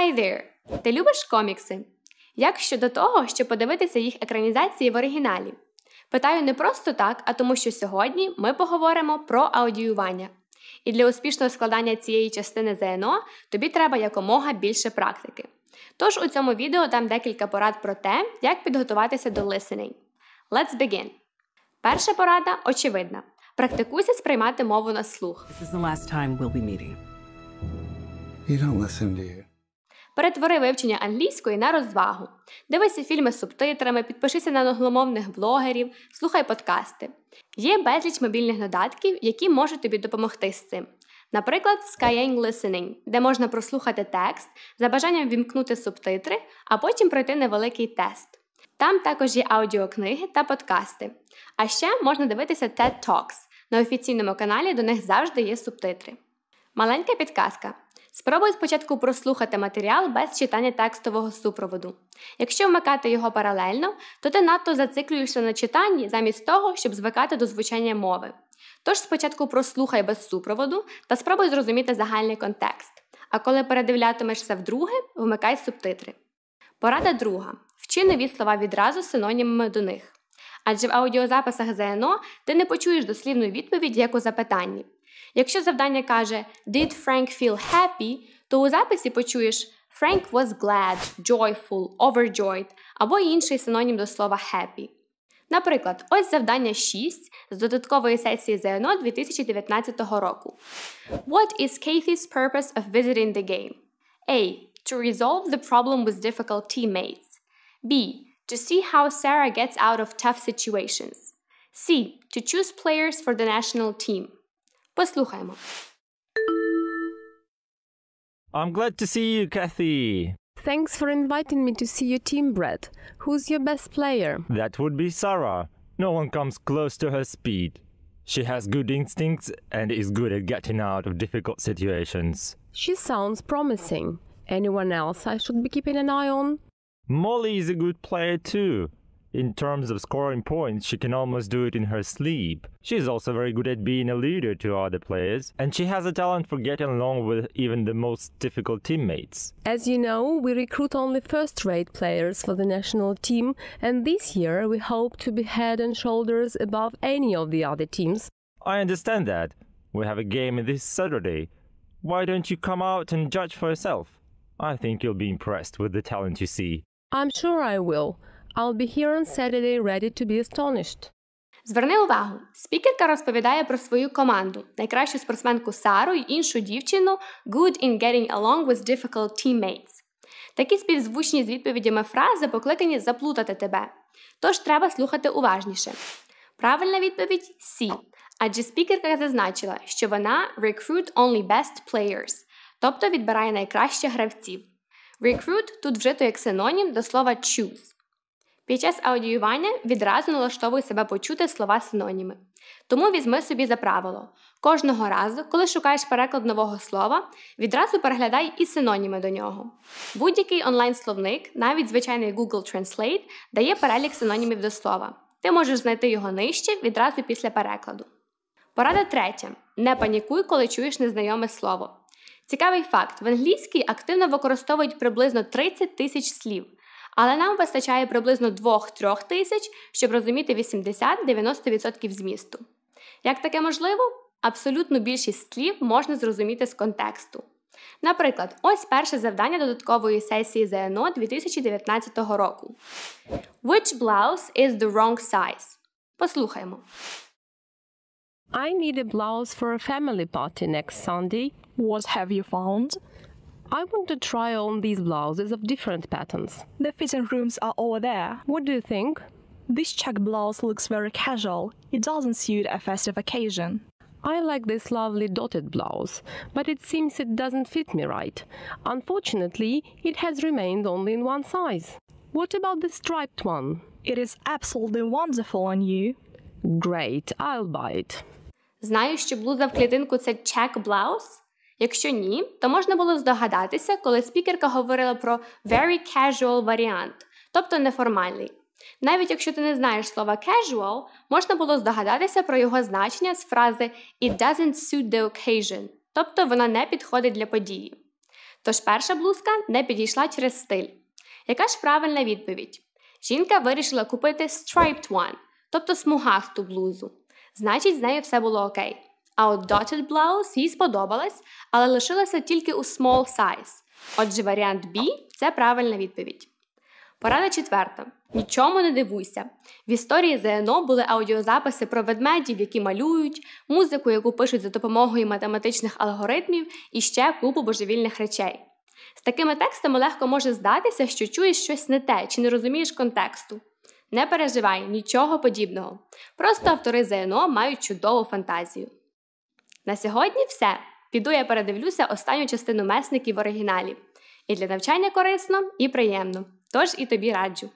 Hi there! Ти любиш комікси? Як щодо того, щоб подивитися їх екранізації в оригіналі? Питаю не просто так, а тому що сьогодні ми поговоримо про аудіювання. І для успішного складання цієї частини ЗНО тобі треба якомога більше практики. Тож у цьому відео дам декілька порад про те, як підготуватися до listening. Let's begin! Перша порада очевидна. Практикуйся сприймати мову на слух. This is the last time we'll be meeting. You don't listen, do you? Перетвори вивчення англійської на розвагу. Дивися фільми з субтитрами, підпишися на англомовних блогерів, слухай подкасти. Є безліч мобільних додатків, які можуть тобі допомогти з цим. Наприклад, Skyeng Listening, де можна прослухати текст, за бажанням вімкнути субтитри, а потім пройти невеликий тест. Там також є аудіокниги та подкасти. А ще можна дивитися TED Talks. На офіційному каналі до них завжди є субтитри. Маленька підказка. Спробуй спочатку прослухати матеріал без читання текстового супроводу. Якщо вмикати його паралельно, то ти надто зациклюєшся на читанні замість того, щоб звикати до звучання мови. Тож спочатку прослухай без супроводу та спробуй зрозуміти загальний контекст. А коли передивлятимешся вдруге, вмикай субтитри. Порада друга. Вчи нові слова відразу з синонімами до них. Адже в аудіозаписах ЗНО ти не почуєш дослівну відповідь, як у запитанні. Якщо завдання каже «Did Frank feel happy?», то у записі почуєш «Frank was glad», «joyful», «overjoyed» або інший синонім до слова «happy». Наприклад, ось завдання 6 з додаткової сесії ЗНО 2019 року. What is Kathy's purpose of visiting the game? A. To resolve the problem with difficult teammates. B. To see how Sarah gets out of tough situations. C. To choose players for the national team. Послухаймо. I'm glad to see you, Kathy. Thanks for inviting me to see your team, Brett. Who's your best player? That would be Sarah. No one comes close to her speed. She has good instincts and is good at getting out of difficult situations. She sounds promising. Anyone else I should be keeping an eye on? Molly is a good player too. In terms of scoring points, she can almost do it in her sleep. She is also very good at being a leader to other players, and she has a talent for getting along with even the most difficult teammates. As you know, we recruit only first-rate players for the national team, and this year we hope to be head and shoulders above any of the other teams. I understand that. We have a game this Saturday. Why don't you come out and judge for yourself? I think you'll be impressed with the talent you see. I'm sure I will. I'll be here on Saturday ready to be astonished. Зверни увагу, спікерка розповідає про свою команду, найкращу спортсменку Сару і іншу дівчину good in getting along with difficult teammates. Такі співзвучні з відповідями фрази покликані заплутати тебе. Тож треба слухати уважніше. Правильна відповідь – C. Адже спікерка зазначила, що вона recruit only best players, тобто відбирає найкращих гравців. Recruit тут вжито як синонім до слова choose. Під час аудіювання відразу налаштовуй себе почути слова-синоніми. Тому візьми собі за правило. Кожного разу, коли шукаєш переклад нового слова, відразу переглядай і синоніми до нього. Будь-який онлайн-словник, навіть звичайний Google Translate, дає перелік синонімів до слова. Ти можеш знайти його нижче відразу після перекладу. Порада третя. Не панікуй, коли чуєш незнайоме слово. Цікавий факт. В англійській активно використовують приблизно 30 тисяч слів. Але нам вистачає приблизно 2-3 тисяч, щоб розуміти 80-90% змісту. Як таке можливо? Абсолютну більшість слів можна зрозуміти з контексту. Наприклад, ось перше завдання додаткової сесії ЗНО 2019 року. Which blouse is the wrong size? Послухаймо. I need a blouse for a family party next Sunday. What have you found? I want to try on these blouses of different patterns. The fitting rooms are over there. What do you think? This check blouse looks very casual. It doesn't suit a festive occasion. I like this lovely dotted blouse, but it seems it doesn't fit me right. Unfortunately, it has remained only in one size. What about the striped one? It is absolutely wonderful on you. Great, I'll buy it. Знаєш, що блуза в клітинку – це check blouse? Якщо ні, то можна було здогадатися, коли спікерка говорила про very casual варіант, тобто неформальний. Навіть якщо ти не знаєш слова casual, можна було здогадатися про його значення з фрази it doesn't suit the occasion, тобто вона не підходить для події. Тож перша блузка не підійшла через стиль. Яка ж правильна відповідь? Жінка вирішила купити striped one, тобто смугасту блузу. Значить, з нею все було окей. А от dotted blouse їй сподобалась, але лишилася тільки у small size. Отже, варіант B – це правильна відповідь. Порада 4. Нічому не дивуйся. В історії ЗНО були аудіозаписи про ведмедів, які малюють, музику, яку пишуть за допомогою математичних алгоритмів і ще купу божевільних речей. З такими текстами легко може здатися, що чуєш щось не те чи не розумієш контексту. Не переживай, нічого подібного. Просто автори ЗНО мають чудову фантазію. На сьогодні все. Піду я передивлюся останню частину месників в оригіналі. І для навчання корисно, і приємно. Тож і тобі раджу.